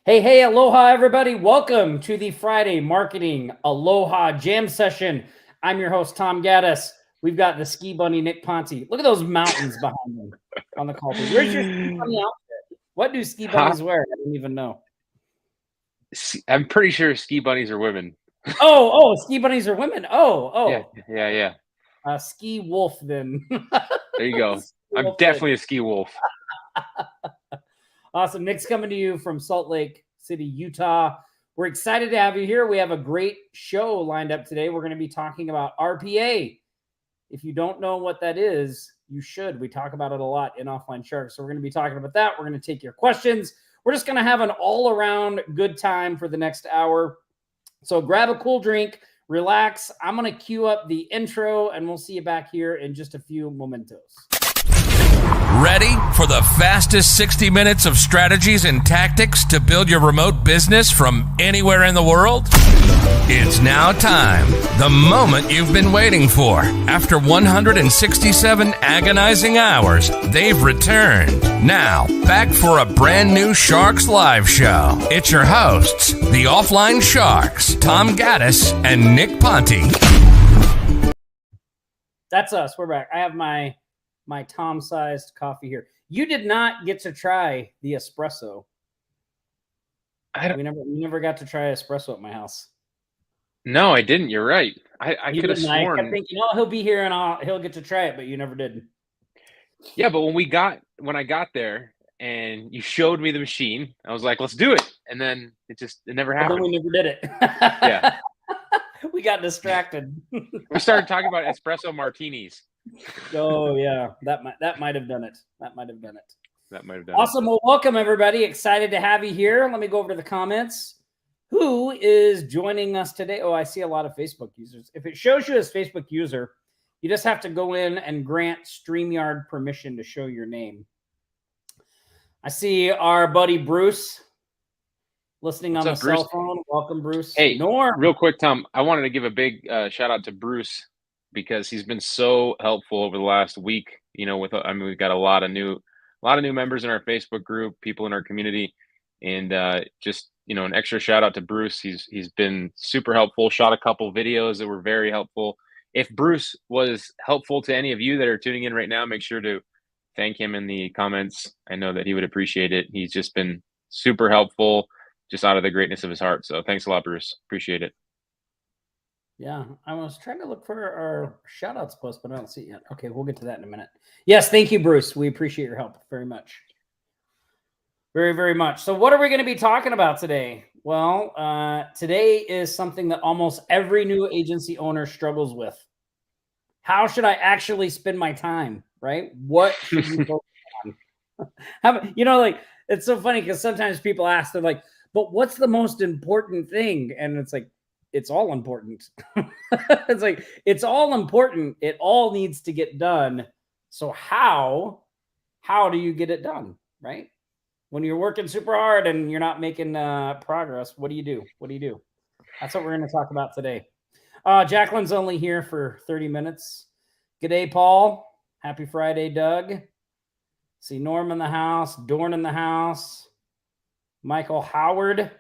Hey, aloha, everybody. Welcome to the Friday Marketing Aloha Jam Session. I'm your host, Tom Gaddis. We've got the ski bunny, Nick Ponte. Look at those mountains behind me on the call. Where's your ski bunny outfit? What do ski Huh? bunnies wear? I don't even know. I'm pretty sure ski bunnies are women. Ski bunnies are women. Yeah, yeah. Ski wolf then. There you go. Ski I'm wolf then. definitely a ski wolf. Awesome. Nick's coming to you from Salt Lake City, Utah. We're excited to have you here. We have a great show lined up today. We're going to be talking about RPA. If you don't know what that is, you should. We talk about it a lot in Offline Sharks. So we're going to be talking about that. We're going to take your questions. We're just going to have an all-around good time for the next hour. So grab a cool drink, relax. I'm going to cue up the intro, and we'll see you back here in just a few momentos. Ready for the fastest 60 minutes of strategies and tactics to build your remote business from anywhere in the world? It's now time, the moment you've been waiting for. After 167 agonizing hours, they've returned. Now, back for a brand new Sharks Live show. It's your hosts, the Offline Sharks, Tom Gaddis and Nick Ponte. That's us. We're back. I have my Tom-sized coffee here. You did not get to try the espresso. We never got to try espresso at my house. No, I didn't. You're right. I could have sworn. I kept thinking, he'll be here and he'll get to try it, but you never did. Yeah, but when I got there and you showed me the machine, I was like, let's do it. And then it never happened. But then we never did it. Yeah. We got distracted. We started talking about espresso martinis. Oh yeah, that might have done it. Awesome. Well, welcome everybody. Excited to have you here. Let me go over to the comments. Who is joining us today? Oh, I see a lot of Facebook users. If it shows you as Facebook user, you just have to go in and grant StreamYard permission to show your name. I see our buddy Bruce listening on the cell phone. Welcome, Bruce. Hey, Norm. Real quick, Tom, I wanted to give a big shout out to Bruce because he's been so helpful over the last week. We've got a lot of new members in our Facebook group, people in our community, and an extra shout out to Bruce. He's been super helpful. Shot a couple videos that were very helpful. If Bruce was helpful to any of you that are tuning in right now, make sure to thank him in the comments. I know that he would appreciate it. He's just been super helpful, just out of the greatness of his heart. So thanks a lot, Bruce. Appreciate it. Yeah, I was trying to look for our shout-outs post, but I don't see it yet. Okay, we'll get to that in a minute. Yes, thank you, Bruce. We appreciate your help very much. Very, very much. So what are we going to be talking about today? Well, today is something that almost every new agency owner struggles with. How should I actually spend my time, right? What should you focus on? It's so funny because sometimes people ask, they're like, but what's the most important thing? And it's like, it's all important. It's like, it's all important. It all needs to get done. So how do you get it done, right? When you're working super hard and you're not making progress, what do you do? That's what we're going to talk about today. Jacqueline's only here for 30 minutes. G'day, Paul. Happy Friday, Doug. See Norm in the house, Dorn in the house, Michael Howard.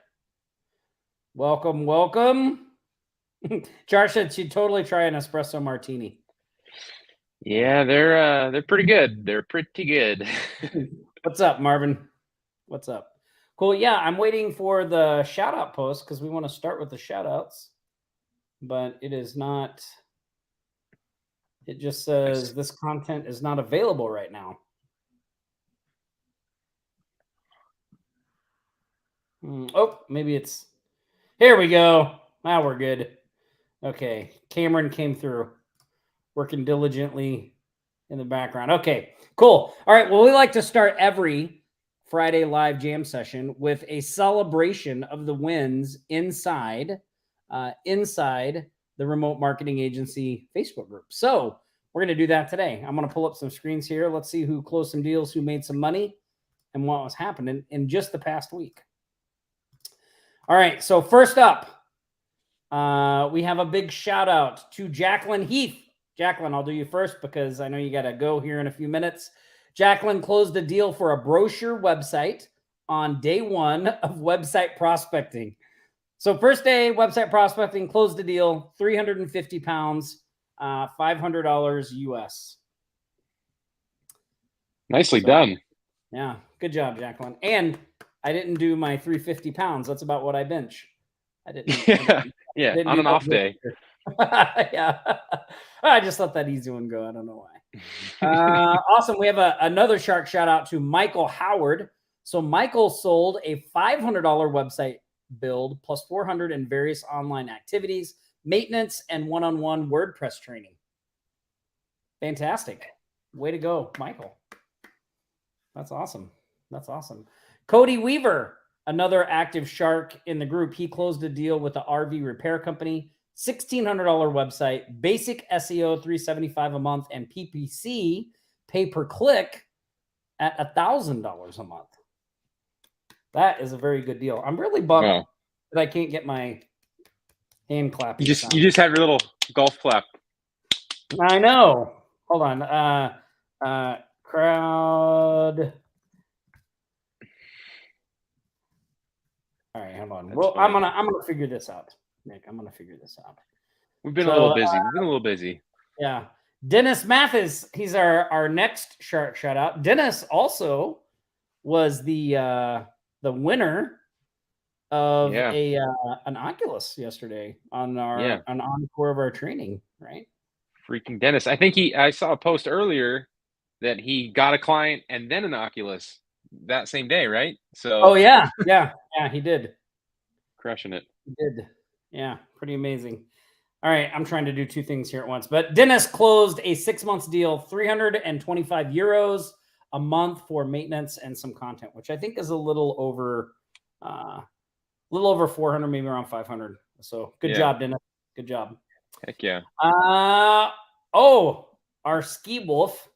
Welcome. Charles said she'd totally try an espresso martini. Yeah, they're pretty good. They're pretty good. What's up, Marvin? What's up? Cool. Yeah, I'm waiting for the shout out post because we want to start with the shout outs, but it is not. It just says this content is not available right now. Oh, maybe it's. Here we go. Now we're good. Okay. Cameron came through, working diligently in the background. Okay, cool. All right. Well, we like to start every Friday live jam session with a celebration of the wins inside the Remote Marketing Agency Facebook group. So we're going to do that today. I'm going to pull up some screens here. Let's see who closed some deals, who made some money, and what was happening in just the past week. All right. So first up, we have a big shout out to Jacqueline Heath. Jacqueline, I'll do you first because I know you got to go here in a few minutes. Jacqueline closed a deal for a brochure website on day one of website prospecting. So first day, website prospecting, closed the deal, 350 pounds, $500 US. Nicely done. Yeah, good job, Jacqueline. And I didn't do my 350 pounds. That's about what I bench. I didn't. Yeah, didn't on do an off day. Yeah, I just let that easy one go. I don't know why. Awesome. We have another shark shout out to Michael Howard. So Michael sold a $500 website build plus 400 in various online activities, maintenance, and one-on-one WordPress training. Fantastic. Way to go, Michael. That's awesome. That's awesome. Cody Weaver, another active shark in the group. He closed a deal with the RV repair company, $1,600 website, basic SEO, $375 a month, and PPC, pay per click, at $1,000 a month. That is a very good deal. I'm really bummed that I can't get my hand clapping. You just have your little golf clap. I know. Hold on. Crowd. All right, hold on. Well, I'm gonna figure this out, Nick. I'm gonna figure this out. We've been a little busy. We've been a little busy. Yeah. Dennis Mathis, he's our next shark shout out. Dennis also was the winner of an Oculus yesterday on an encore of our training, right? Freaking Dennis. I think I saw a post earlier that he got a client and then an Oculus that same day, right? So yeah, he did. Crushing it. He did. Yeah, pretty amazing. All right, I'm trying to do two things here at once. But Dennis closed a 6 months deal, 325 euros a month for maintenance and some content, which I think is a little over 400, maybe around 500. So good job, Dennis. Good job. Heck yeah. Our ski wolf,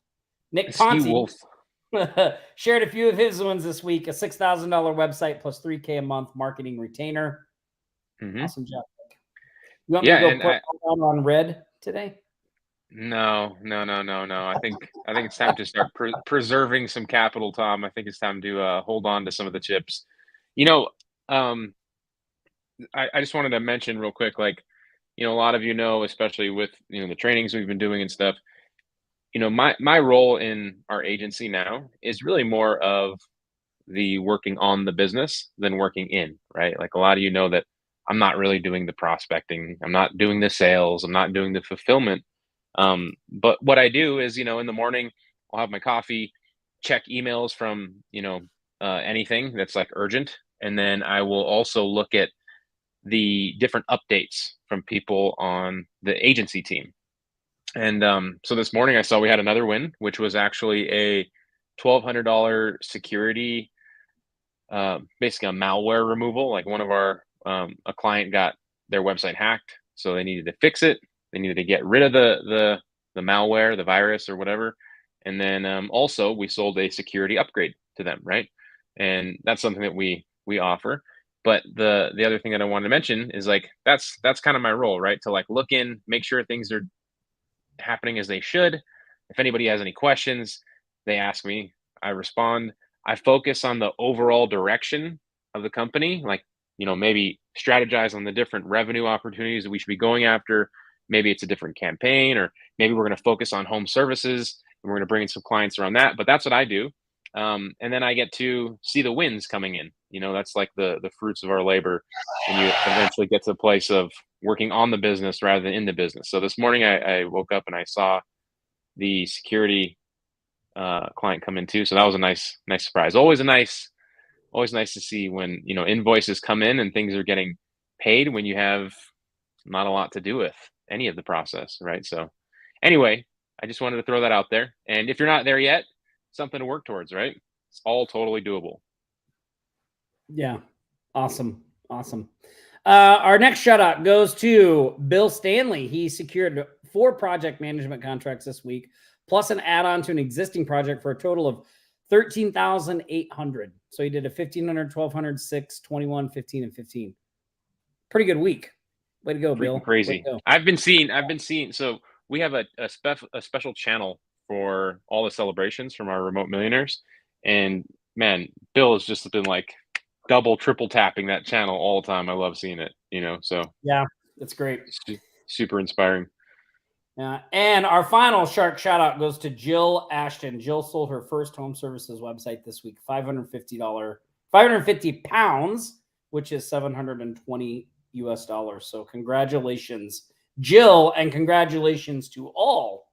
Nick Ponte, shared a few of his ones this week. A $6,000 website plus $3,000 a month marketing retainer. Mm-hmm. Awesome job. You want me to go put on red today? No. I think it's time to start preserving some capital, Tom. I think it's time to hold on to some of the chips. I just wanted to mention real quick, like, a lot of especially with the trainings we've been doing and stuff. My role in our agency now is really more of the working on the business than working in, right? Like a lot of that I'm not really doing the prospecting. I'm not doing the sales. I'm not doing the fulfillment. But what I do is, in the morning, I'll have my coffee, check emails from, anything that's like urgent. And then I will also look at the different updates from people on the agency team. And so this morning I saw we had another win, which was actually a $1,200 security, basically a malware removal. Like one of our, a client got their website hacked, so they needed to fix it. They needed to get rid of the malware, the virus or whatever. And then also we sold a security upgrade to them, right? And that's something that we offer. But the other thing that I wanted to mention is like that's kind of my role, right? To like look in, make sure things are happening as they should. If anybody has any questions, they ask me, I respond. I focus on the overall direction of the company, like, maybe strategize on the different revenue opportunities that we should be going after. Maybe it's a different campaign, or maybe we're going to focus on home services and we're going to bring in some clients around that. But that's what I do. And then I get to see the wins coming in. That's like the fruits of our labor. And you eventually get to the place of working on the business rather than in the business. So this morning I woke up and I saw the security client come in too. So that was a nice surprise. Always nice to see when, invoices come in and things are getting paid when you have not a lot to do with any of the process. Right. So anyway, I just wanted to throw that out there. And if you're not there yet, something to work towards, right? It's all totally doable. Yeah. Awesome. Our next shout out goes to Bill Stanley. He secured 4 project management contracts this week, plus an add-on to an existing project for a total of $13,800. So he did a 1,500, 1,200, 6, 21, 15, and 15. Pretty good week. Way to go, Bill. Crazy. I've been seeing. So we have a special channel for all the celebrations from our remote millionaires. And man, Bill has just been like double, triple tapping that channel all the time. I love seeing it, so Yeah, that's great. super inspiring. Yeah, and our final shark shout out goes to Jill Ashton. Jill sold her first home services website this week, £550, which is $720 US. So congratulations, Jill, and congratulations to all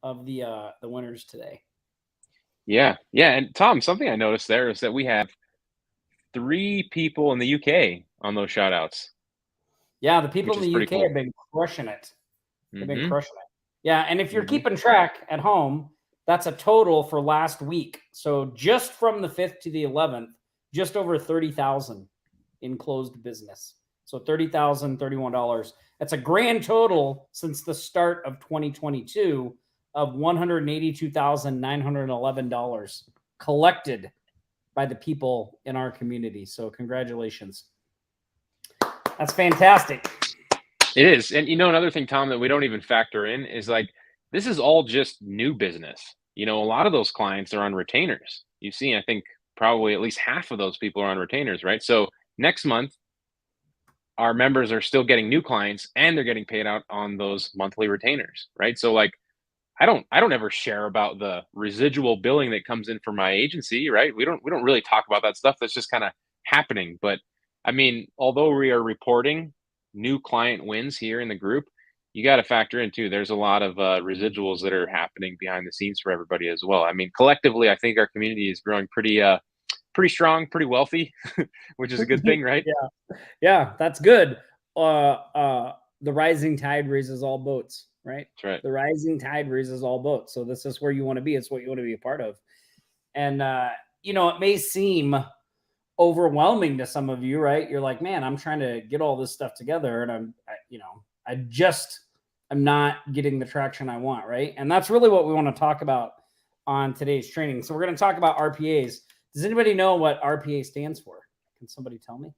of the winners today. Yeah. And Tom, something I noticed there is that we have 3 people in the UK on those shout outs. Yeah, the people Which in is the pretty UK cool. have been crushing it. They've been Mhm. crushing it. Yeah, and if you're Mhm. keeping track at home, that's a total for last week. So just from the 5th to the 11th, just over 30,000 in closed business. So $30,031. That's a grand total since the start of 2022 of $182,911 collected by the people in our community. So congratulations. That's fantastic. It is. And another thing, Tom, that we don't even factor in is like this is all just new business. A lot of those clients are on retainers. You see, I think probably at least half of those people are on retainers, right? So next month, our members are still getting new clients and they're getting paid out on those monthly retainers, right? So like I don't ever share about the residual billing that comes in from my agency, right? We don't really talk about that stuff. That's just kind of happening. But I mean, although we are reporting new client wins here in the group, you got to factor in too. There's a lot of residuals that are happening behind the scenes for everybody as well. I mean, collectively, I think our community is growing pretty strong, pretty wealthy, which is a good thing, right? Yeah, that's good. The rising tide raises all boats, right? That's right. The rising tide raises all boats. So this is where you want to be. It's what you want to be a part of. And it may seem overwhelming to some of you, right? You're like, man, I'm trying to get all this stuff together, and I'm not getting the traction I want, right? And that's really what we want to talk about on today's training. So we're going to talk about RPAs. Does anybody know what RPA stands for? Can somebody tell me?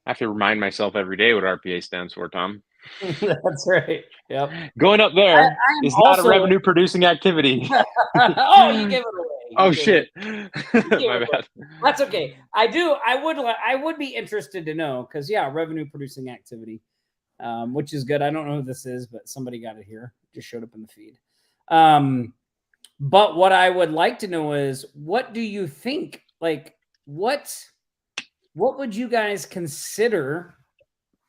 I have to remind myself every day what RPA stands for, Tom. That's right. Yep. Going up there is not a revenue producing activity. Oh, you gave it away. Oh shit. My bad. That's okay. I would be interested to know because revenue producing activity, which is good. I don't know who this is, but somebody got it here. Just showed up in the feed. But what I would like to know is what do you think? Like what would you guys consider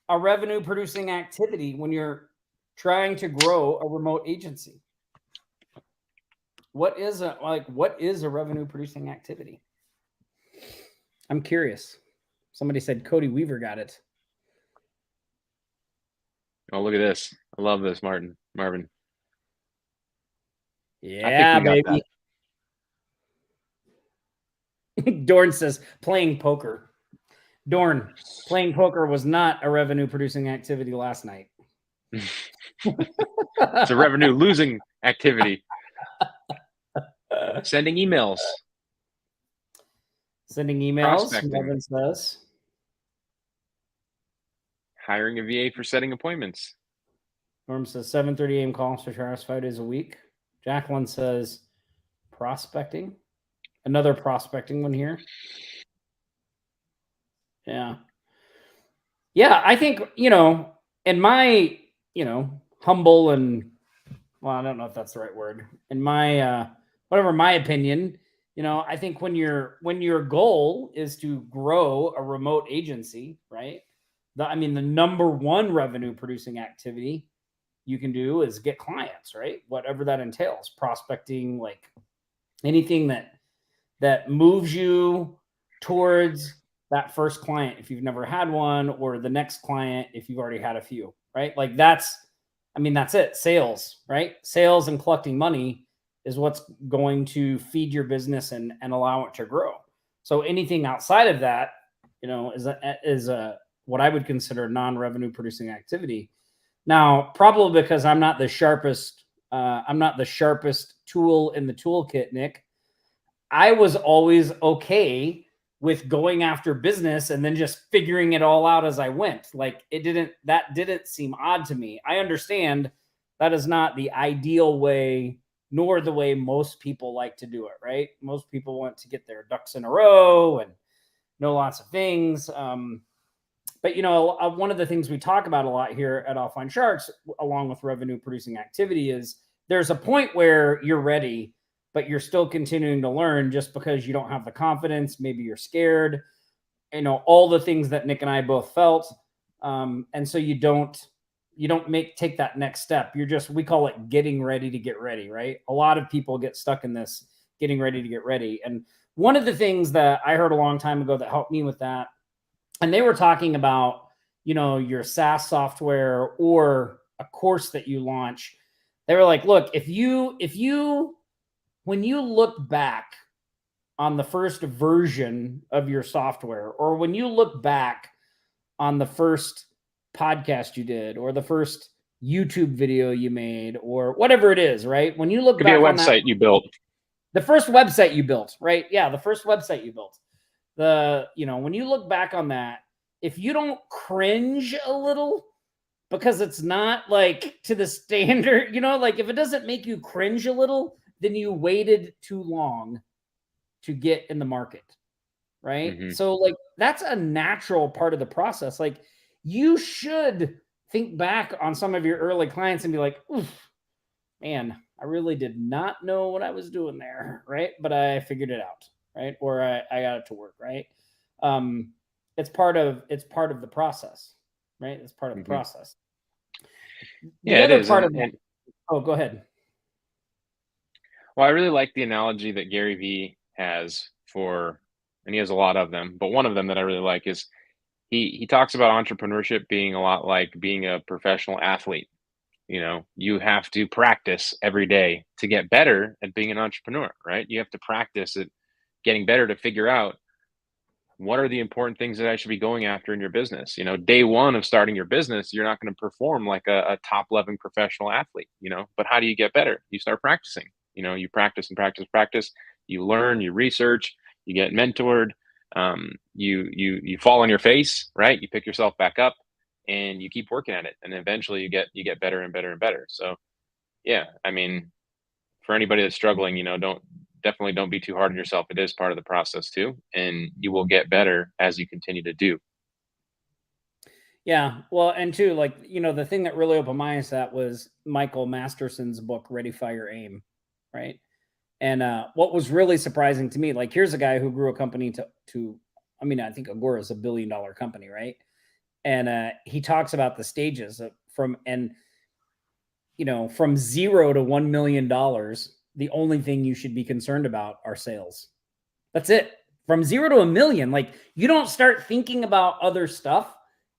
a revenue producing activity when you're trying to grow a remote agency? What is a revenue producing activity? I'm curious. Somebody said Cody Weaver got it. Oh, look at this. I love this, Marvin. Yeah, baby. Dorn says playing poker. Dorn, playing poker was not a revenue producing activity last night. It's a revenue losing activity. Sending emails. Marvin says. Hiring a VA for setting appointments. Norm says 7:30 a.m. calls for Charles 5 days a week. Jacqueline says prospecting. Another prospecting one here. Yeah. Yeah, I think, in my, humble and, well, I don't know if that's the right word. In my, whatever my opinion, I think when your goal is to grow a remote agency, right? The number one revenue producing activity you can do is get clients, right? Whatever that entails, prospecting, like anything that moves you towards that first client if you've never had one, or the next client if you've already had a few, right? Like that's it. Sales, right? Sales and collecting money is what's going to feed your business and allow it to grow. So anything outside of that, is what I would consider non-revenue producing activity. Now, probably because I'm not the sharpest tool in the toolkit, Nick. I was always okay with going after business and then just figuring it all out as I went. Like that didn't seem odd to me. I understand That is not the ideal way, nor the way most people like to do it, right? Most people want to get their ducks in a row and know lots of things. But, one of the things we talk about a lot here at Offline Sharks, along with revenue producing activity, is there's a point where you're ready, but you're still continuing to learn just because you don't have the confidence. Maybe you're scared, all the things that Nick and I both felt. And so you don't take that next step. We call it getting ready to get ready, right? A lot of people get stuck in this getting ready to get ready. And one of the things that I heard a long time ago that helped me with that, and they were talking about, your SaaS software or a course that you launch. They were like, look, when you look back on the first version of your software, or when you look back on the first podcast you did, or the first YouTube video you made, or whatever it is, right? When you look Could back be a on website you built. The first website you built, right? Yeah, the first website you built. When you look back on that, if you don't cringe a little because it's not like to the standard, like if it doesn't make you cringe a little, then you waited too long to get in the market, right? Mm-hmm. So like that's a natural part of the process. Like you should think back on some of your early clients and be like, oof, man, I really did not know what I was doing there, right? But I figured it out, right? Or I got it to work, right? It's part of the process, right? It's part of the process. Yeah, the other it is. part oh, go ahead. Well, I really like the analogy that Gary Vee has and he has a lot of them, but one of them that I really like is he talks about entrepreneurship being a lot like being a professional athlete. You have to practice every day to get better at being an entrepreneur, right? You have to practice at getting better to figure out what are the important things that I should be going after in your business. Day one of starting your business, you're not going to perform like a top level professional athlete, but how do you get better? You start practicing. You practice and practice. You learn, you research, you get mentored, you fall on your face, right? You pick yourself back up and you keep working at it. And eventually you get better and better and better. So yeah, I mean, for anybody that's struggling, definitely don't be too hard on yourself. It is part of the process too. And you will get better as you continue to do. Yeah. Well, and too, like, the thing that really opened my eyes to that was Michael Masterson's book, Ready, Fire, Aim. Right. And what was really surprising to me, like, here's a guy who grew a company to I think Agora is $1 billion company. Right. And he talks about the stages from zero to $1 million. The only thing you should be concerned about are sales. That's it. From 0 to 1 million. Like, you don't start thinking about other stuff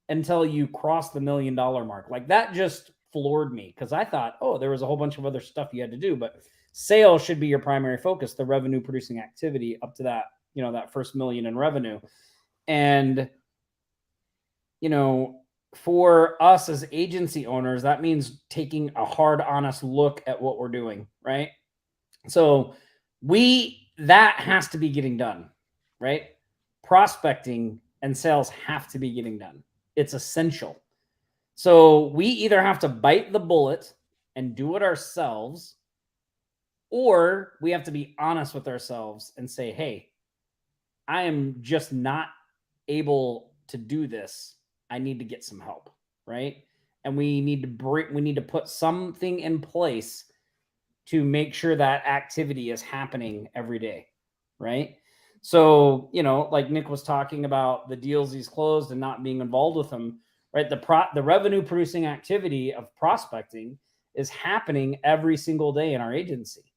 until you cross the $1 million mark. Like, that just floored me because I thought, oh, there was a whole bunch of other stuff you had to do, but sales should be your primary focus, the revenue producing activity up to that, that first $1 million in revenue. And, for us as agency owners, that means taking a hard, honest look at what we're doing, right? So that has to be getting done, right? Prospecting and sales have to be getting done. It's essential. So we either have to bite the bullet and do it ourselves, or we have to be honest with ourselves and say, hey, I am just not able to do this. I need to get some help, right? And we need to put something in place to make sure that activity is happening every day, right? So, like Nick was talking about the deals he's closed and not being involved with them, right? The revenue producing activity of prospecting is happening every single day in our agency.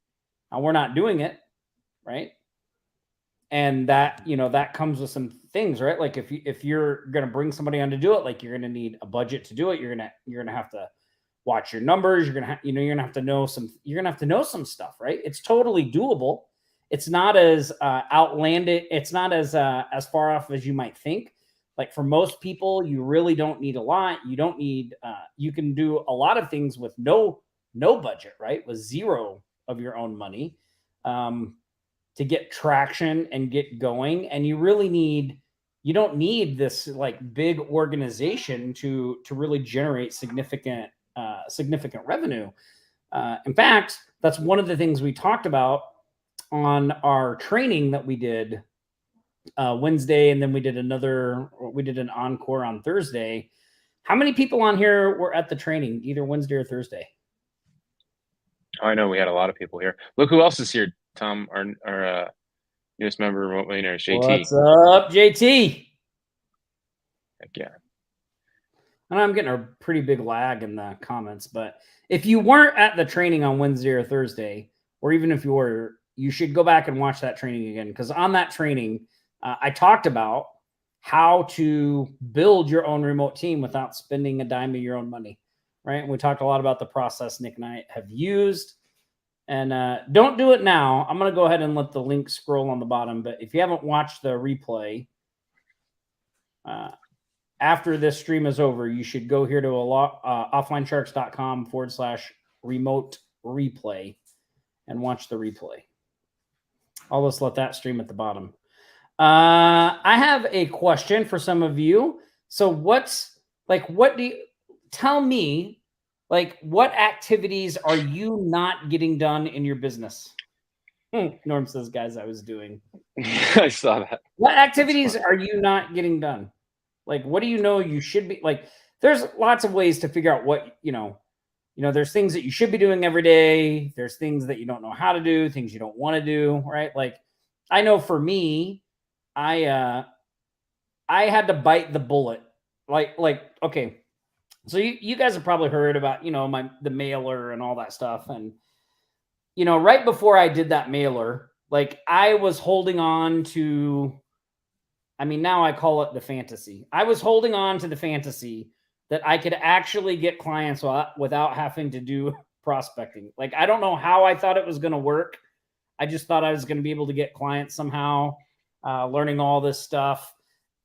Now, we're not doing it, right? And that, that comes with some things, right? Like if you're going to bring somebody on to do it, like you're going to need a budget to do it. You're going to have to watch your numbers. You're going to you're going to have to know some stuff, right? It's totally doable. It's not as outlandish. It's not as far off as you might think. Like for most people, you really don't need a lot. You don't need, you can do a lot of things with no budget, right? With zero of your own money to get traction and get going. And you don't need this like big organization to really generate significant significant revenue. In fact, that's one of the things we talked about on our training that we did Wednesday, and then we did an encore on Thursday. How many people on here were at the training, either Wednesday or Thursday? Oh, I know we had a lot of people here. Look who else is here, Tom, our newest member, remote millionaires, JT. What's up, JT? Heck yeah. And I'm getting a pretty big lag in the comments, but if you weren't at the training on Wednesday or Thursday, or even if you were, you should go back and watch that training again. Because on that training, I talked about how to build your own remote team without spending a dime of your own money, right? And we talked a lot about the process Nick and I have used. And don't do it now. I'm going to go ahead and let the link scroll on the bottom. But if you haven't watched the replay, after this stream is over, you should go here to offlinesharks.com/remote replay and watch the replay. I'll just let that stream at the bottom. I have a question for some of you. So what do you tell me? Like, what activities are you not getting done in your business? Norm says, guys, I was doing. I saw that. What activities are you not getting done? Like, what do you know you should be like? There's lots of ways to figure out what, there's things that you should be doing every day. There's things that you don't know how to do, things you don't want to do, right? Like, I know for me, I had to bite the bullet. Okay. So you guys have probably heard about, the mailer and all that stuff. And, right before I did that mailer, like I was holding on to, now I call it the fantasy. I was holding on to the fantasy that I could actually get clients without having to do prospecting. Like, I don't know how I thought it was going to work. I just thought I was going to be able to get clients somehow, learning all this stuff.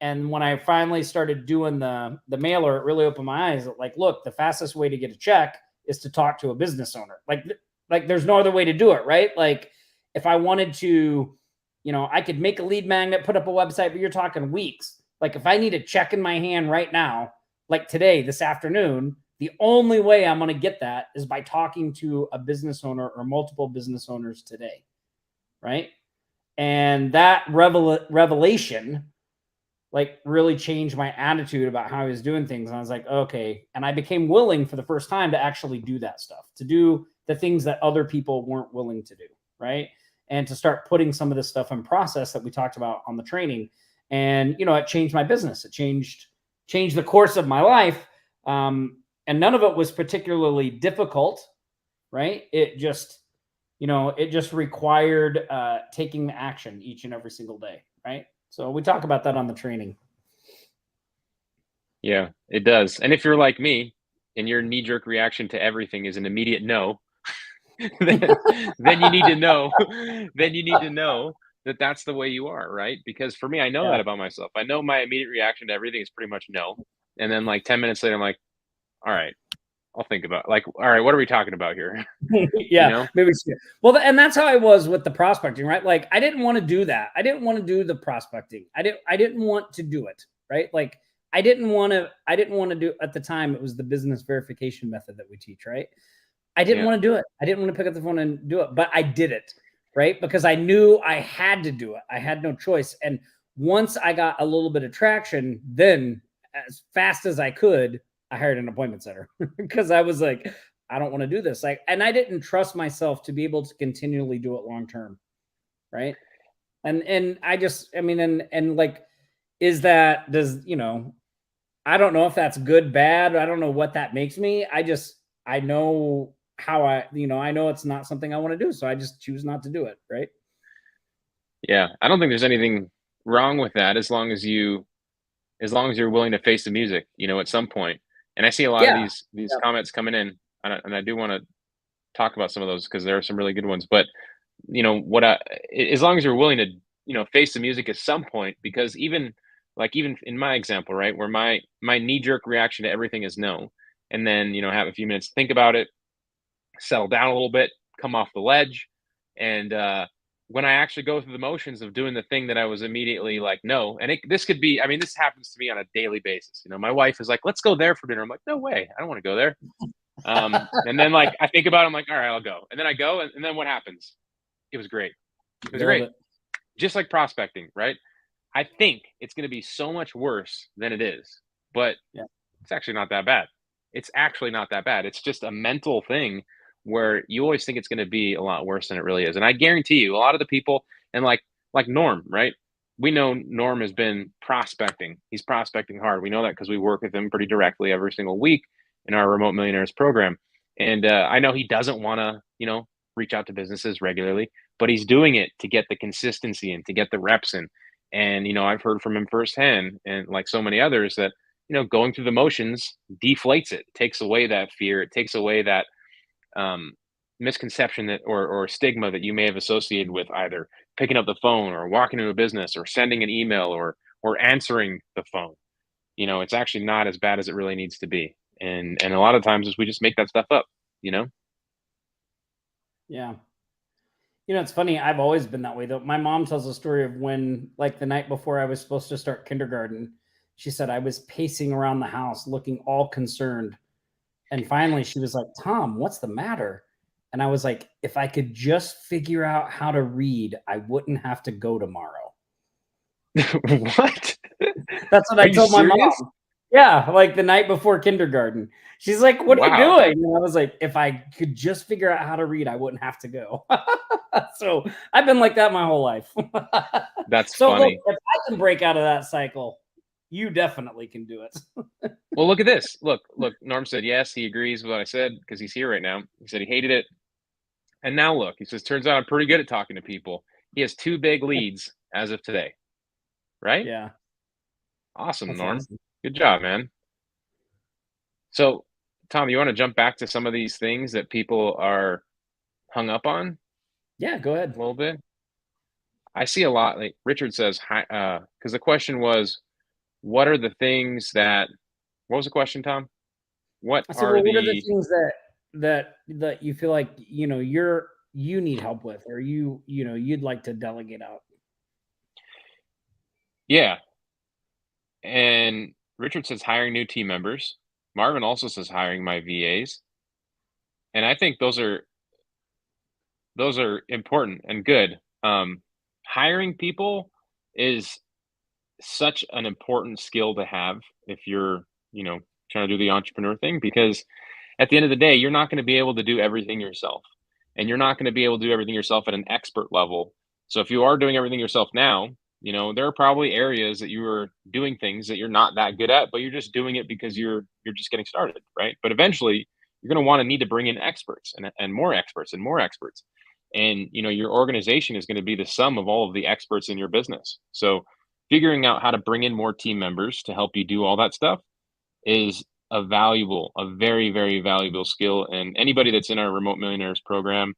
And when I finally started doing the mailer, it really opened my eyes. Like, look, the fastest way to get a check is to talk to a business owner. Like there's no other way to do it, right? Like, if I wanted to, I could make a lead magnet, put up a website, but you're talking weeks. Like, if I need a check in my hand right now, like today, this afternoon, the only way I'm going to get that is by talking to a business owner or multiple business owners today, right? And that revelation like really changed my attitude about how I was doing things. And I was like, okay. And I became willing for the first time to actually do that stuff, to do the things that other people weren't willing to do, right? And to start putting some of this stuff in process that we talked about on the training. And, it changed my business. It changed the course of my life. And none of it was particularly difficult, right? It just required taking the action each and every single day, right? So we talk about that on the training. Yeah, it does. And if you're like me and your knee-jerk reaction to everything is an immediate no, then you need to know. Then you need to know that that's the way you are, right? Because for me, I know that about myself. I know my immediate reaction to everything is pretty much no. And then like 10 minutes later, I'm like, all right, I'll think about it. Like, all right, what are we talking about here? Yeah, maybe. Well, and that's how I was with the prospecting, right? Like, I didn't want to do that. I didn't want to do the prospecting. I didn't want to do it, right? Like, I didn't want to do at the time. It was the business verification method that we teach, right? I didn't want to do it. I didn't want to pick up the phone and do it, but I did it, right? Because I knew I had to do it. I had no choice. And once I got a little bit of traction, then as fast as I could, I hired an appointment center because I was like, I don't want to do this. And I didn't trust myself to be able to continually do it long term, right? And I just, and like, I don't know if that's good, bad. I don't know what that makes me. I know how I know it's not something I want to do. So I just choose not to do it. Right. Yeah. I don't think there's anything wrong with that as long as you're willing to face the music, at some point. And I see a lot of these comments coming in, and I do want to talk about some of those because there are some really good ones. But as long as you're willing to face the music at some point, because even in my example, right, where my knee-jerk reaction to everything is no, and then have a few minutes, think about it, settle down a little bit, come off the ledge, and when I actually go through the motions of doing the thing that I was immediately like, no, and this could be, this happens to me on a daily basis. My wife is like, let's go there for dinner. I'm like, no way. I don't want to go there. And then like I think about it, I'm like, all right, I'll go. And then I go, and then what happens? It was great. It was Love great. it. Just like prospecting, right? I think it's going to be so much worse than it is, but Yeah. it's actually not that bad. It's actually not that bad. It's just a mental thing where you always think it's going to be a lot worse than it really is. And I guarantee you, a lot of the people, and like Norm, right? We know Norm has been prospecting. He's prospecting hard. We know that because we work with him pretty directly every single week in our Remote Millionaires program. And I know he doesn't want to, reach out to businesses regularly, but he's doing it to get the consistency and to get the reps in. And I've heard from him firsthand, and like so many others, that going through the motions deflates it, takes away that fear, it takes away that um, misconception that or stigma that you may have associated with either picking up the phone or walking into a business or sending an email or answering the phone. It's actually not as bad as it really needs to be. And a lot of times is we just make that stuff up, Yeah. It's funny. I've always been that way, though. My mom tells a story of when, like the night before I was supposed to start kindergarten, she said I was pacing around the house looking all concerned. And finally, she was like, Tom, what's the matter? And I was like, if I could just figure out how to read, I wouldn't have to go tomorrow. What? That's what Are I you told my serious? mom. Yeah, like the night before kindergarten. She's like, what are you Wow. doing? And I was like, if I could just figure out how to read, I wouldn't have to go. So I've been like that my whole life. That's So look, funny. if I can break out of that cycle, you definitely can do it. Well, look at this. Look. Norm said yes, he agrees with what I said because he's here right now. He said he hated it. And now look, he says, turns out I'm pretty good at talking to people. He has 2 big leads as of today, right? Yeah, Awesome, that's Norm. awesome. Good job, man. So, Tom, you want to jump back to some of these things that people are hung up on Yeah, go ahead. a little bit? I see a lot. Like Richard says, because the question was, what are the things that, what was the question, Tom? What I said, are well, what are the the, things that you feel like you need help with, or you'd like to delegate out? yeah. And Richard says hiring new team members. Marvin also says hiring my VAs. And I think those are important and good. Hiring people is such an important skill to have if you're, trying to do the entrepreneur thing, because at the end of the day, you're not going to be able to do everything yourself, and you're not going to be able to do everything yourself at an expert level. So if you are doing everything yourself now, there are probably areas that you are doing things that you're not that good at, but you're just doing it because you're just getting started, right? But eventually you're going to want to need to bring in experts and more experts and more experts. And your organization is going to be the sum of all of the experts in your business. So figuring out how to bring in more team members to help you do all that stuff is a very, very valuable skill. And anybody that's in our Remote Millionaires program,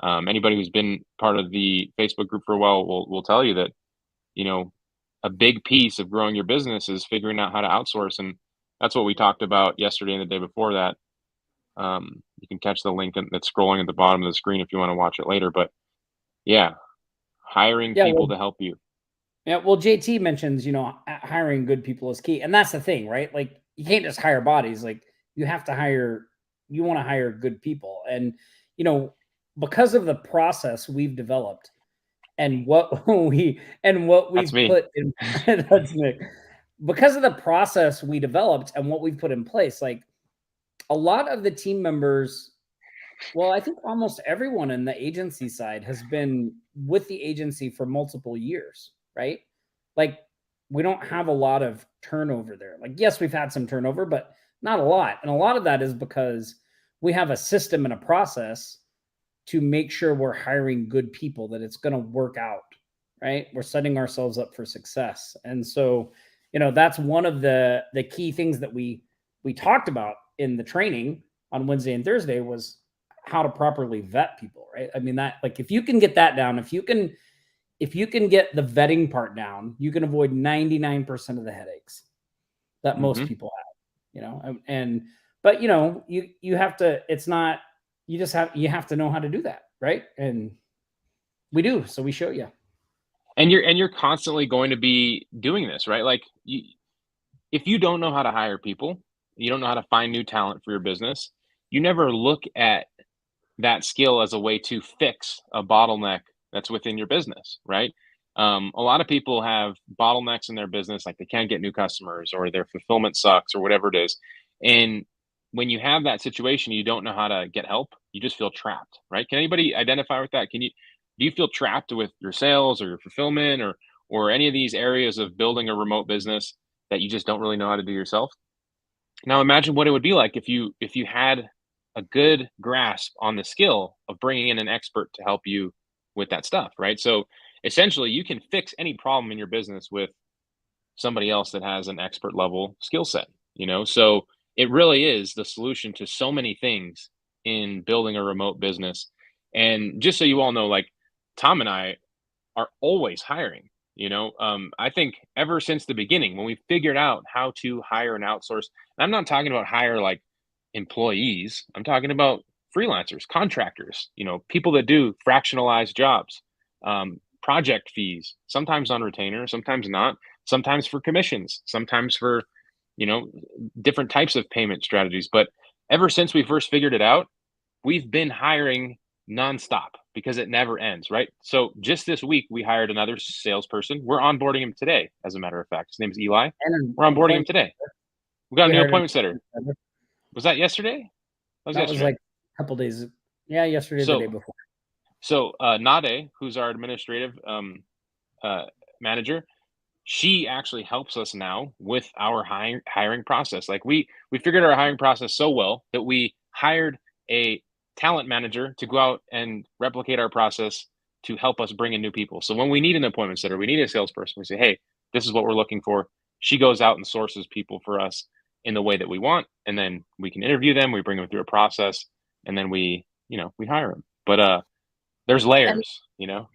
anybody who's been part of the Facebook group for a while will tell you that, a big piece of growing your business is figuring out how to outsource. And that's what we talked about yesterday and the day before that. You can catch the link that's scrolling at the bottom of the screen if you want to watch it later. But yeah, hiring Yeah, people to help you. yeah. Well, JT mentions hiring good people is key, and that's the thing, right? Like you can't just hire bodies. Like you have to hire. You want to hire good people, and because of the process we've developed and what we've That's me. put in. That's me. Because of the process we developed and what we've put in place, like a lot of the team members, well, I think almost everyone in the agency side has been with the agency for multiple years, right? Like we don't have a lot of turnover there. Like, yes, we've had some turnover, but not a lot. And a lot of that is because we have a system and a process to make sure we're hiring good people, that it's going to work out, right? We're setting ourselves up for success. And so, that's one of the key things that we talked about in the training on Wednesday and Thursday was how to properly vet people, right? I mean, that, like, if you can get that down, if you can get the vetting part down, you can avoid 99% of the headaches that most people have, but you have to, it's not, you have to know how to do that, right? And we do, so we show you. And you're constantly going to be doing this, right? Like if you don't know how to hire people, you don't know how to find new talent for your business, you never look at that skill as a way to fix a bottleneck that's within your business, right? A lot of people have bottlenecks in their business, like they can't get new customers or their fulfillment sucks or whatever it is. And when you have that situation, you don't know how to get help. You just feel trapped, right? Can anybody identify with that? Do you feel trapped with your sales or your fulfillment or any of these areas of building a remote business that you just don't really know how to do yourself? Now imagine what it would be like if you had a good grasp on the skill of bringing in an expert to help you with that stuff, right? So essentially, you can fix any problem in your business with somebody else that has an expert level skill set, you know? So it really is the solution to so many things in building a remote business. And just so you all know, like Tom and I are always hiring. I think ever since the beginning, when we figured out how to hire and outsource, and I'm not talking about hire like employees, I'm talking about freelancers, contractors, people that do fractionalized jobs, project fees, sometimes on retainer, sometimes not, sometimes for commissions, sometimes for, you know, different types of payment strategies. But ever since we first figured it out, we've been hiring nonstop because it never ends, right? So just this week, we hired another salesperson. We're onboarding him today, as a matter of fact. His name is Eli. We're onboarding him today. We got a new appointment setter. Was that yesterday? That was like a couple days. Yeah, yesterday, the day before. So Nade, who's our administrative manager, she actually helps us now with our hiring process. Like we figured our hiring process so well that we hired a talent manager to go out and replicate our process to help us bring in new people. So when we need an appointment setter, we need a salesperson, we say, hey, this is what we're looking for. She goes out and sources people for us in the way that we want, and then we can interview them, we bring them through a process, and then we hire them. But there's layers. Yeah,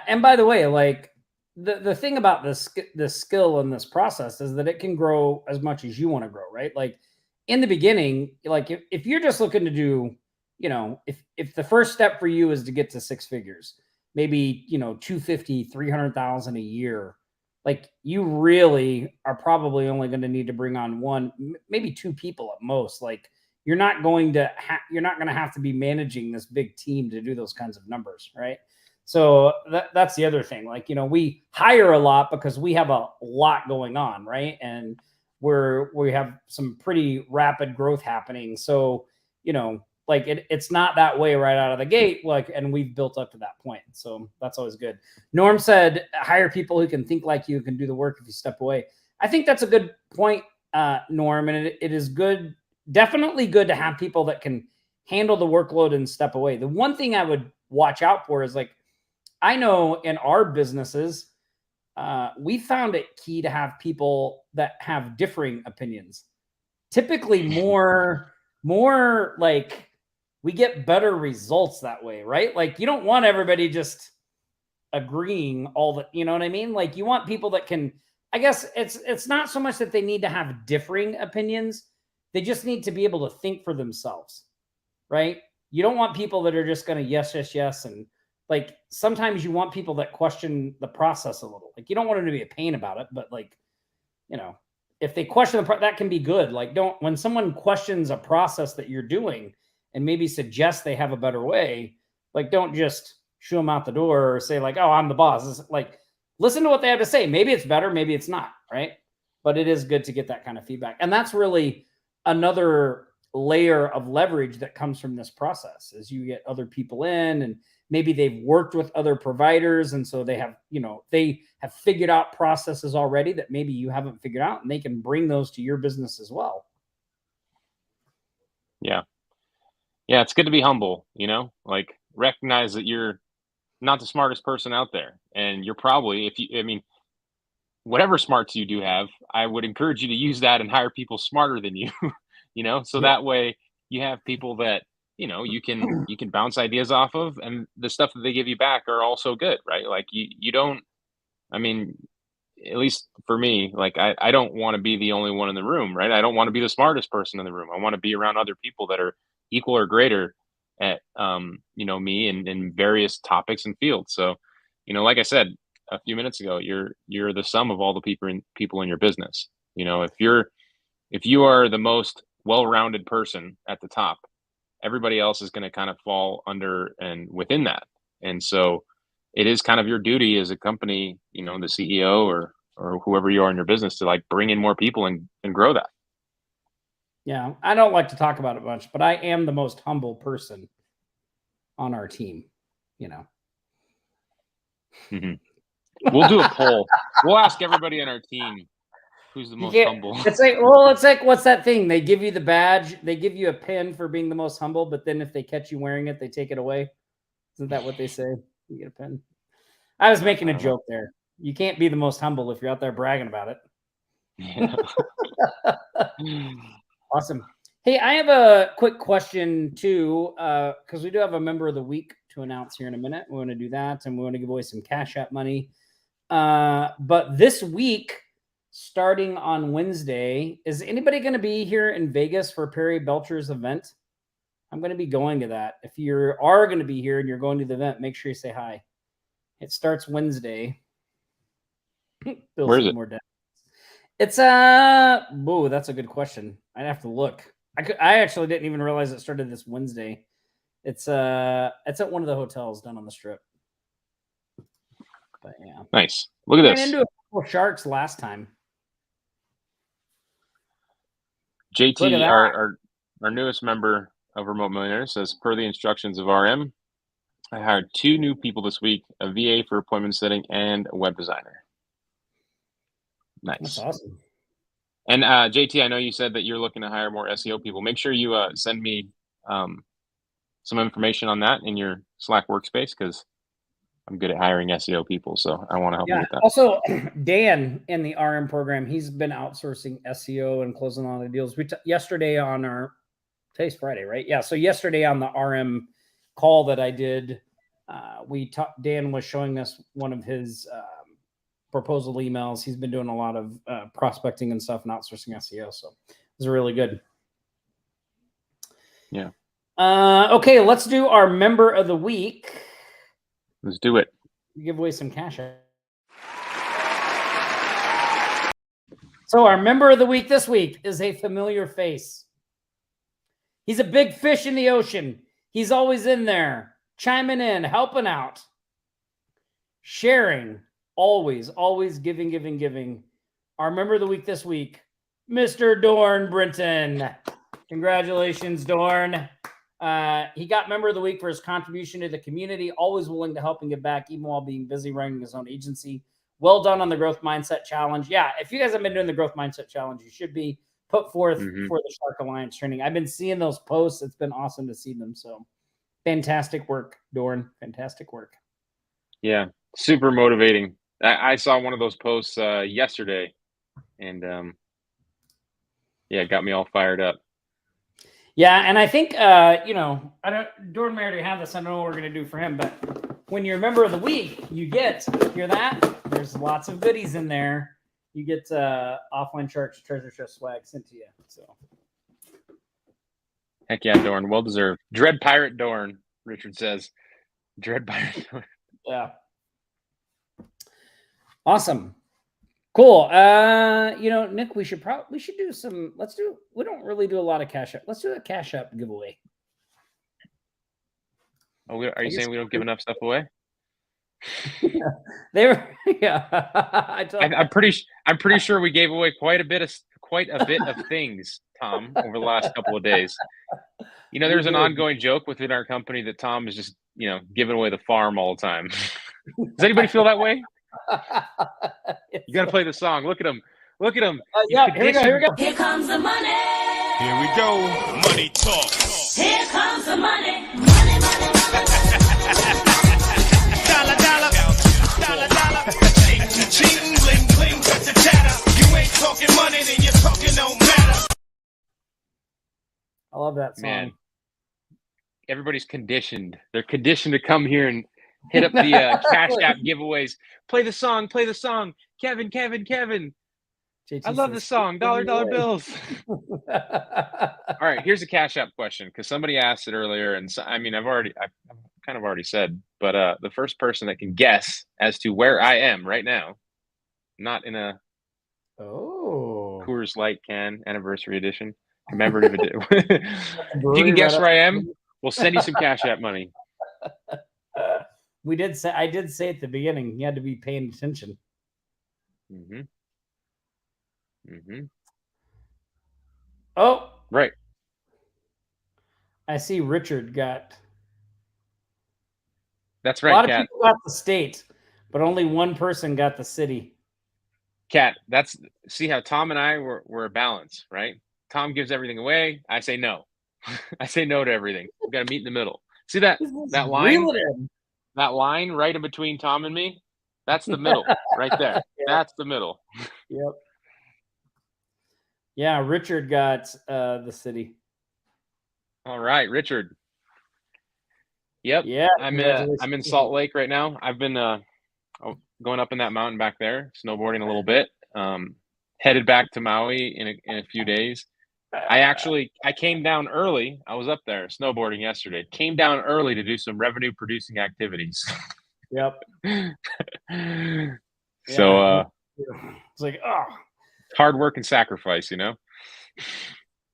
and by the way, like the thing about this skill and this process is that it can grow as much as you want to grow, right? Like in the beginning, like if you're just looking to do, if the first step for you is to get to six figures, maybe 250, 300,000 a year, like you really are probably only going to need to bring on one, maybe two people at most. Like you're not going to have to be managing this big team to do those kinds of numbers, right? So that's the other thing. Like, we hire a lot because we have a lot going on, right? And we have some pretty rapid growth happening. So, like it's not that way right out of the gate, like, and we've built up to that point. So that's always good. Norm said, hire people who can think like you, can do the work if you step away. I think that's a good point, Norm. And it is good, definitely good to have people that can handle the workload and step away. The one thing I would watch out for is, like, I know in our businesses, we found it key to have people that have differing opinions. Typically more like we get better results that way, right? Like you don't want everybody just agreeing all the, you know what I mean? Like you want people that can, I guess it's not so much that they need to have differing opinions. They just need to be able to think for themselves, right? You don't want people that are just going to yes. And like, sometimes you want people that question the process a little. Like you don't want them to be a pain about it, but like, if they question that can be good. Like when someone questions a process that you're doing and maybe suggest they have a better way, like don't just shoo them out the door or say like, oh, I'm the boss. It's like, listen to what they have to say. Maybe it's better, maybe it's not, right? But it is good to get that kind of feedback. And that's really another layer of leverage that comes from this process, as you get other people in, and maybe they've worked with other providers. And so they have, they have figured out processes already that maybe you haven't figured out, and they can bring those to your business as well. Yeah. Yeah. It's good to be humble, like recognize that you're not the smartest person out there. And you're probably, whatever smarts you do have, I would encourage you to use that and hire people smarter than you, so that way you have people that, you can bounce ideas off of, and the stuff that they give you back are also good, right? Like you don't, at least for me, like I don't want to be the only one in the room, right? I don't want to be the smartest person in the room. I want to be around other people that are equal or greater at, me in various topics and fields. So, like I said a few minutes ago, you're the sum of all the people in your business. If you are the most well-rounded person at the top, everybody else is going to kind of fall under and within that. And so it is kind of your duty as a company, the CEO or whoever you are in your business, to like bring in more people and grow that. Yeah, I don't like to talk about it much, but I am the most humble person on our team, Mm-hmm. We'll do a poll. We'll ask everybody on our team who's the most humble. It's like, what's that thing? They give you the badge, they give you a pin for being the most humble, but then if they catch you wearing it, they take it away. Isn't that what they say? You get a pin. I was making a joke there. You can't be the most humble if you're out there bragging about it. Yeah. Awesome. Hey, I have a quick question too, because we do have a member of the week to announce here in a minute. We want to do that, and we want to give away some Cash App money. But this week, starting on Wednesday, is anybody going to be here in Vegas for Perry Belcher's event? I'm going to be going to that. If you are going to be here and you're going to the event, make sure you say hi. It starts Wednesday. Where is it? More it's that's a good question. I'd have to look. I actually didn't even realize it started this Wednesday. It's at one of the hotels down on the Strip. But yeah, nice. Look at this. I ran into a couple sharks last time. JT, our newest member of Remote Millionaires, says, per the instructions of RM, I hired 2 new people this week: a VA for appointment setting and a web designer. Nice. That's awesome. And JT, I know you said that you're looking to hire more SEO people. Make sure you send me some information on that in your Slack workspace, because I'm good at hiring SEO people, so I want to help you with that. Also, Dan in the RM program, he's been outsourcing SEO and closing a lot of deals. Yesterday on today's Friday, right? Yeah. So yesterday on the RM call that I did, Dan was showing us one of his proposal emails. He's been doing a lot of prospecting and stuff and outsourcing SEO. So it was really good. Yeah. Okay, let's do our member of the week. Let's do it. Give away some cash. So our member of the week this week is a familiar face. He's a big fish in the ocean. He's always in there, chiming in, helping out, sharing, always giving. Our member of the week this week, Mr. Dorn Brinton. Congratulations, Dorn. He got member of the week for his contribution to the community, always willing to help and give back, even while being busy running his own agency. Well done on the Growth Mindset Challenge. Yeah, if you guys have been doing the Growth Mindset Challenge, you should be put forth for the Shark Alliance training. I've been seeing those posts. It's been awesome to see them. So fantastic work, Dorn. Fantastic work. Yeah, super motivating. I saw one of those posts yesterday, and it got me all fired up. Yeah, and I think Dorn may already have this. I don't know what we're gonna do for him, but when you're a member of the week, you hear that? There's lots of goodies in there. You get Offline Sharks treasure chest swag sent to you. So heck yeah, Dorn, well deserved. Dread Pirate Dorn, Richard says. Dread Pirate Dorn. Yeah. Awesome. Cool. Nick, we should do some, we don't really do a lot of Cash App. Let's do a Cash App giveaway. Oh, are you saying we don't give enough stuff away? I'm pretty sure we gave away quite a bit of things, Tom, over the last couple of days. There's an ongoing joke within our company that Tom is just, giving away the farm all the time. Does anybody feel that way? You got to play the song. Look at him. Yeah, here we go. Here comes the money. Here we go. Money talk. Here comes the money. Money. Dollar. Cheating, bling, bling, cut the chatter. You ain't talking money, then you're talking no matter. I love that song. Man, everybody's conditioned. They're conditioned to come here and hit up the Cash App giveaways. Play the song. Kevin. JT I love the song. Dollar bills. All right, here's a Cash App question, because somebody asked it earlier, and so, I've kind of already said, but the first person that can guess as to where I am right now, not in a Coors Light can anniversary edition, Commemorative edition. If you brewery can guess right where I up- am, we'll send you some Cash App money. I did say at the beginning, you had to be paying attention. Mm-hmm. Mm-hmm. Oh, Right. I see Richard got That's a right, lot of Kat. people got the state, but only one person got the city. Kat, see how Tom and I were a balance, right? Tom gives everything away. I say no. I say no to everything. We got to meet in the middle. See that line? Reel it in. That line right in between Tom and me? That's the middle right there. Yeah. That's the middle. Yep. Yeah, Richard got the city. All right, Richard. Yep. Yeah, I'm congratulations. in Salt Lake right now. I've been going up in that mountain back there, snowboarding a little bit. Headed back to Maui in a few days. I came down early. I was up there snowboarding yesterday. Came down early to do some revenue producing activities. Yep. So it's like, oh, hard work and sacrifice, you know.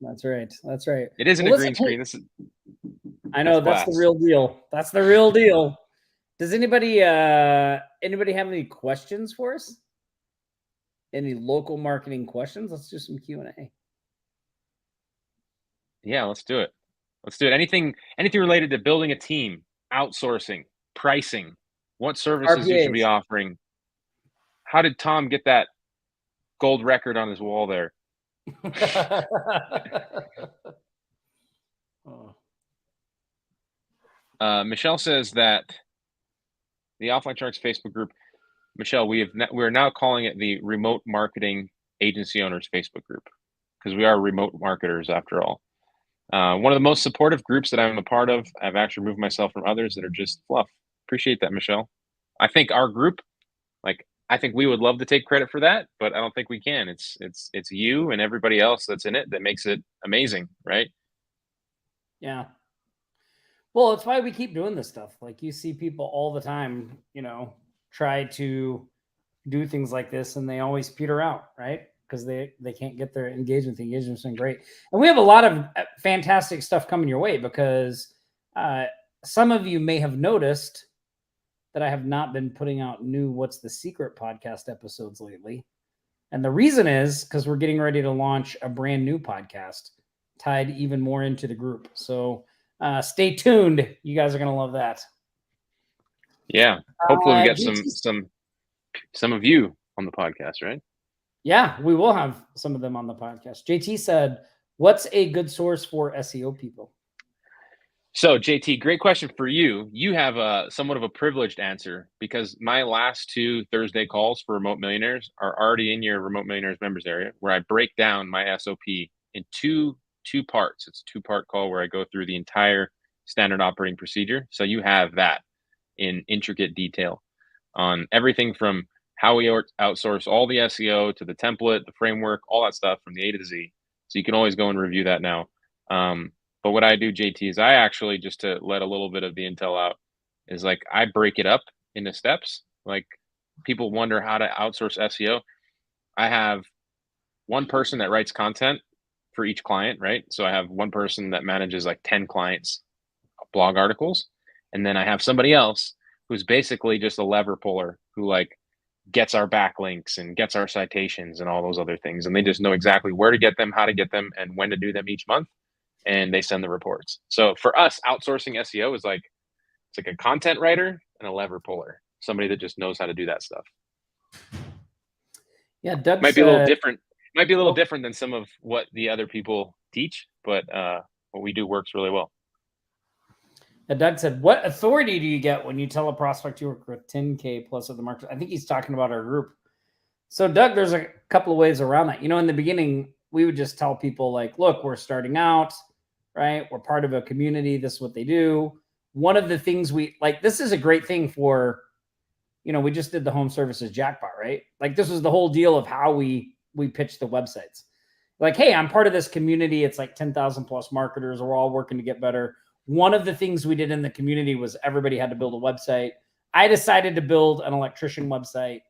that's right. That's right. It isn't Well, a green listen, screen. This is I know that's class. the real deal. That's the real deal. Does anybody have any questions for us? Any local marketing questions? Let's do some Q&A. Yeah, let's do it. Let's do it. Anything related to building a team, outsourcing, pricing, what services you should be RPAs. offering. How did Tom get that gold record on his wall there? Oh. Michelle says that the Offline Sharks Facebook group, Michelle, we're now calling it the Remote Marketing Agency Owners Facebook group because we are remote marketers after all. One of the most supportive groups that I'm a part of. I've actually removed myself from others that are just fluff. Appreciate that, Michelle. I think our group, I think we would love to take credit for that, but I don't think we can. It's you and everybody else that's in it that makes it amazing, right? Yeah. Well, it's why we keep doing this stuff. Like you see people all the time, try to do things like this and they always peter out, right? Because they can't get their engagement. The engagement's been great. And we have a lot of fantastic stuff coming your way because some of you may have noticed that I have not been putting out new What's the Secret podcast episodes lately. And the reason is because we're getting ready to launch a brand new podcast tied even more into the group. So stay tuned. You guys are going to love that. Yeah. Hopefully we get some of you on the podcast, right? Yeah, we will have some of them on the podcast. JT said, what's a good source for SEO people? So JT, great question for you. You have somewhat of a privileged answer because my last 2 Thursday calls for Remote Millionaires are already in your Remote Millionaires members area where I break down my SOP in two parts. It's a 2-part call where I go through the entire standard operating procedure. So you have that in intricate detail on everything from how we outsource all the SEO to the template, the framework, all that stuff from the A to the Z. So you can always go and review that now. But what I do, JT, is I actually, just to let a little bit of the intel out, is I break it up into steps. Like people wonder how to outsource SEO. I have one person that writes content for each client, right? So I have one person that manages 10 clients' blog articles. And then I have somebody else who's basically just a lever puller who gets our backlinks and gets our citations and all those other things. And they just know exactly where to get them, how to get them, and when to do them each month. And they send the reports. So for us, outsourcing SEO is it's like a content writer and a lever puller, somebody that just knows how to do that stuff. Yeah, Doug might be a little different. Might be a little different than some of what the other people teach, but what we do works really well. Doug said, what authority do you get when you tell a prospect you work with 10K plus of the market? I think he's talking about our group. So Doug, there's a couple of ways around that. In the beginning, we would just tell people look, we're starting out, right? We're part of a community. This is what they do. One of the things this is a great thing for, we just did the home services jackpot, right? This was the whole deal of how we pitched the websites. Hey, I'm part of this community. It's 10,000 plus marketers. We're all working to get better. One of the things we did in the community was everybody had to build a website. I decided to build an electrician website.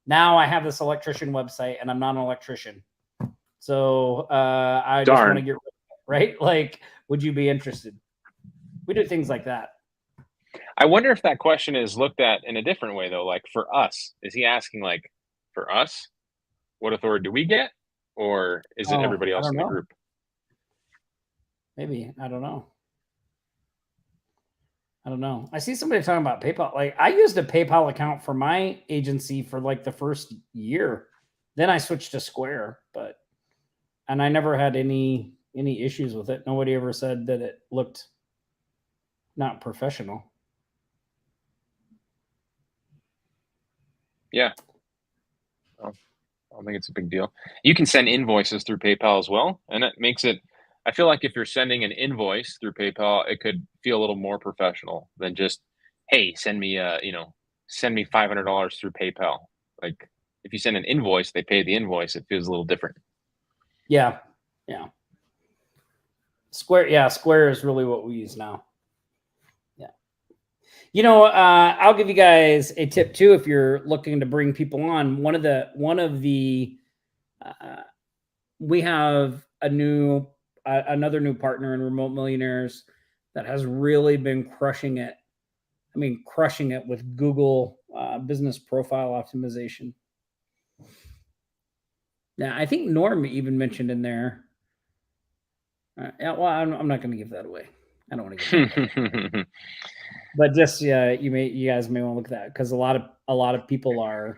Now I have this electrician website and I'm not an electrician. So I just Darn. want to get right. Like, would you be interested? We do things like that. I wonder if that question is looked at in a different way though. Like for us, is he asking like for us, what authority do we get, or is it Oh, everybody I else don't in the know. group? Maybe. I don't know. I see somebody talking about PayPal. Like I used a PayPal account for my agency for like the first year. Then I switched to Square, and I never had any issues with it. Nobody ever said that it looked not professional. Yeah. I don't think it's a big deal. You can send invoices through PayPal as well, and it makes it. I feel like if you're sending an invoice through PayPal, it could feel a little more professional than just, hey, send me $500 through PayPal. Like if you send an invoice, they pay the invoice. It feels a little different. Yeah. Square is really what we use now. Yeah. I'll give you guys a tip too if you're looking to bring people on. One of the we have another new partner in Remote Millionaires that has really been crushing it. I mean, crushing it with Google business profile optimization. Yeah, I think Norm even mentioned in there. Yeah, well, I'm not going to give that away. I don't want to give that away. But just you guys may want to look at that because a lot of people are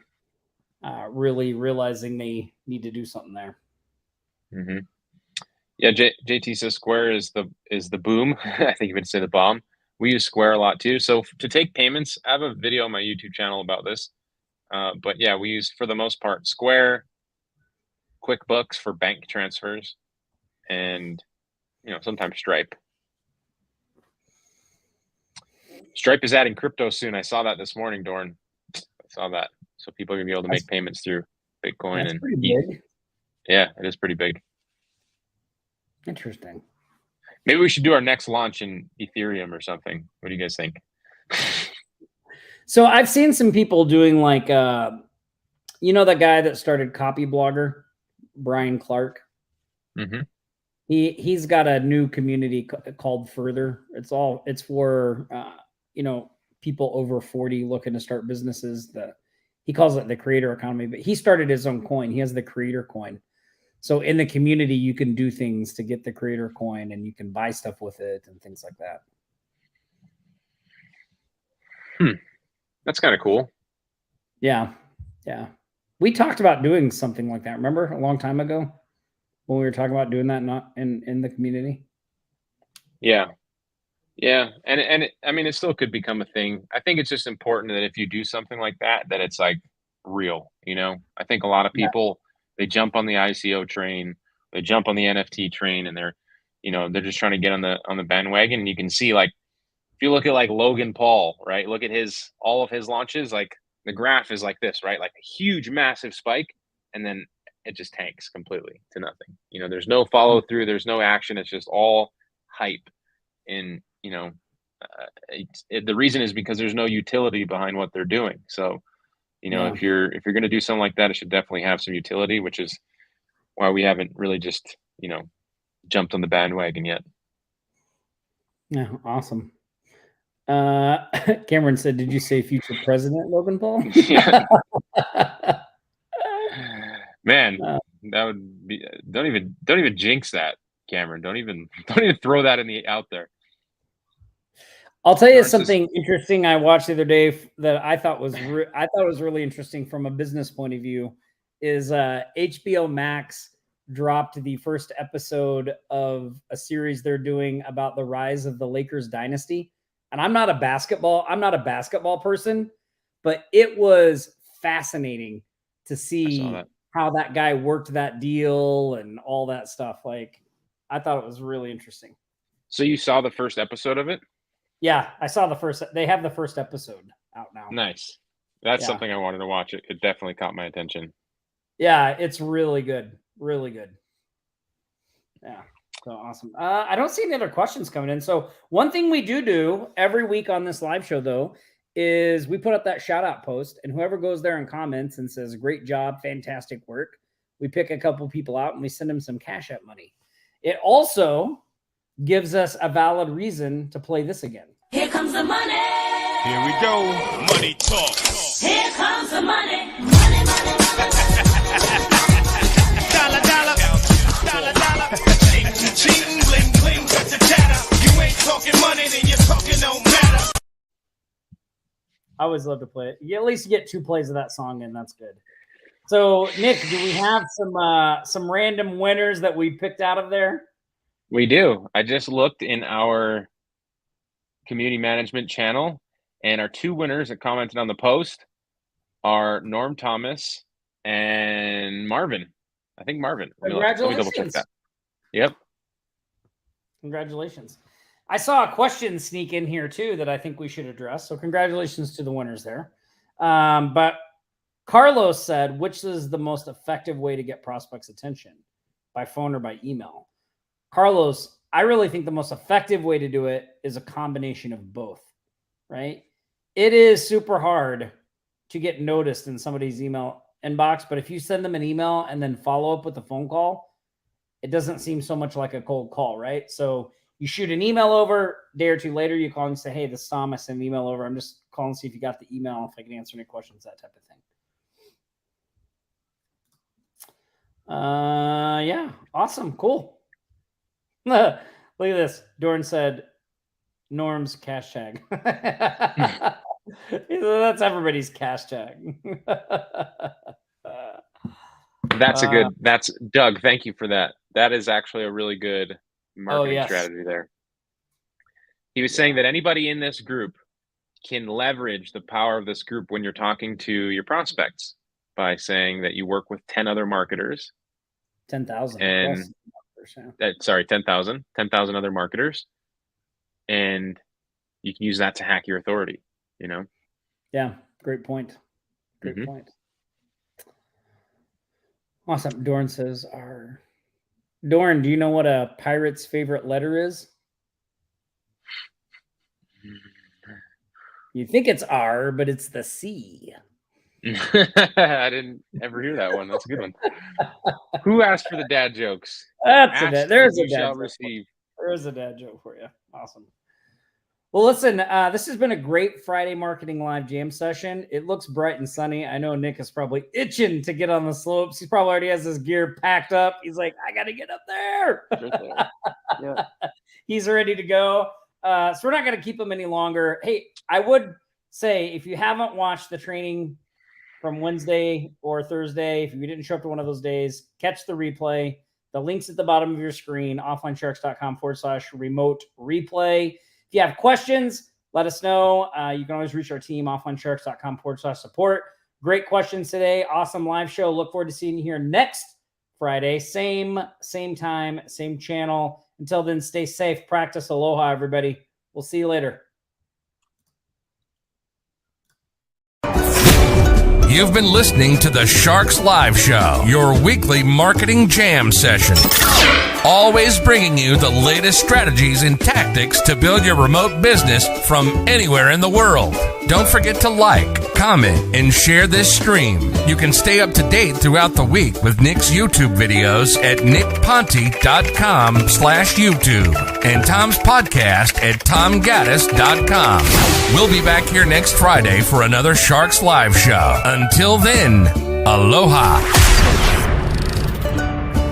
really realizing they need to do something there. Mm-hmm. Yeah, JT says Square is the boom. I think you would say the bomb. We use Square a lot too. So to take payments, I have a video on my YouTube channel about this. But yeah, we use for the most part Square, QuickBooks for bank transfers, and sometimes Stripe. Stripe is adding crypto soon. I saw that this morning, Dorn. I saw that. So people are gonna be able to make payments through Bitcoin That's and pretty ETH. big. Yeah, it is pretty big. Interesting. Maybe we should do our next launch in Ethereum or something. What do you guys think? So I've seen some people doing like, the guy that started Copy Blogger, Brian Clark. Mm-hmm. He's got a new community called Further. It's for people over 40 looking to start businesses. He calls it the creator economy, but he started his own coin. He has the creator coin. So in the community, you can do things to get the creator coin and you can buy stuff with it and things like that. That's kind of cool. Yeah. We talked about doing something like that. Remember a long time ago when we were talking about doing that not in the community? Yeah. And it still could become a thing. I think it's just important that if you do something like that, that it's like real, I think a lot of people, they jump on the ICO train, they jump on the NFT train, and they're just trying to get on the bandwagon. And you can see, like, if you look at like Logan Paul, right? Look at all of his launches, like the graph is like this, right? Like a huge, massive spike, and then it just tanks completely to nothing. There's no follow through, there's no action. It's just all hype. And the reason is because there's no utility behind what they're doing. So, if you're going to do something like that, it should definitely have some utility, which is why we haven't really just jumped on the bandwagon yet. Yeah, awesome. Cameron said, "Did you say future president Logan Paul?" Yeah. Man, that would be. Don't even jinx that, Cameron. Don't even throw that out there. I'll tell you something interesting I watched the other day that I thought was really interesting from a business point of view. Is HBO Max dropped the first episode of a series they're doing about the rise of the Lakers dynasty. And I'm not a basketball person, but it was fascinating to see how that guy worked that deal and all that stuff. Like, I thought it was really interesting. So you saw the first episode of it? Yeah, I saw they have the first episode out now. Nice. That's something I wanted to watch. It definitely caught my attention. Yeah, it's really good. Really good. Yeah. So awesome. I don't see any other questions coming in. So one thing we do every week on this live show, though, is we put up that shout out post, and whoever goes there and comments and says, "Great job, fantastic work," We pick a couple people out and we send them some Cash App money. It also gives us a valid reason to play this again. Here comes the money. Here we go. Money talk. Here comes the money. Money, money, money. Dollar, dollar. Dollar, dollar. Cheating, bling, bling, cut the chatter. You ain't talking money, then you're talking no matter. I always love to play it. You at least get 2 plays of that song in. That's good. So, Nick, do we have some random winners that we picked out of there? We do. I just looked in our community management channel, and our 2 winners that commented on the post are Norm Thomas and Marvin. I think Marvin. Let me double check that. Yep. Congratulations. I saw a question sneak in here too that I think we should address. So congratulations to the winners there. But Carlos said, which is the most effective way to get prospects' attention, by phone or by email? Carlos, I really think the most effective way to do it is a combination of both, right? It is super hard to get noticed in somebody's email inbox, but if you send them an email and then follow up with a phone call, it doesn't seem so much like a cold call, right? So you shoot an email over, a day or 2 later, you call and say, hey, this is Tom, I sent an email over. I'm just calling to see if you got the email, if I can answer any questions, that type of thing. Yeah, awesome, cool. Look at this. Dorn said, Norm's cash tag. That's everybody's cash tag. That's Doug. Thank you for that. That is actually a really good marketing strategy there. He was saying that anybody in this group can leverage the power of this group when you're talking to your prospects by saying that you work with 10 other marketers. 10,000. And 10,000 other marketers. And you can use that to hack your authority, you know? Yeah, great point. Great point. Awesome. Dorn says, Dorn, do you know what a pirate's favorite letter is? You think it's R, but it's the C. I didn't ever hear that one. That's a good one. Who asked for the dad jokes? There's a dad shall joke. receive. There's a dad joke for you. Awesome. Well, listen, this has been a great Friday Marketing Live Jam session. It looks bright and sunny. I know Nick is probably itching to get on the slopes. He probably already has his gear packed up. He's like, I got to get up there. Yeah. He's ready to go. So we're not going to keep him any longer. Hey, I would say if you haven't watched the training from Wednesday or Thursday, if you didn't show up to one of those days, catch the replay. The link's at the bottom of your screen, offlinesharks.com/remote replay. If you have questions, let us know. You can always reach our team, offlinesharks.com/support. Great questions today. Awesome live show. Look forward to seeing you here next Friday. Same time, same channel. Until then, stay safe. Practice aloha, everybody. We'll see you later. You've been listening to the Sharks Live Show, your weekly marketing jam session. Always bringing you the latest strategies and tactics to build your remote business from anywhere in the world. Don't forget to like, comment, and share this stream. You can stay up to date throughout the week with Nick's YouTube videos at nickponte.com/YouTube and Tom's podcast at tomgaddis.com. We'll be back here next Friday for another Sharks Live Show. Until then, aloha.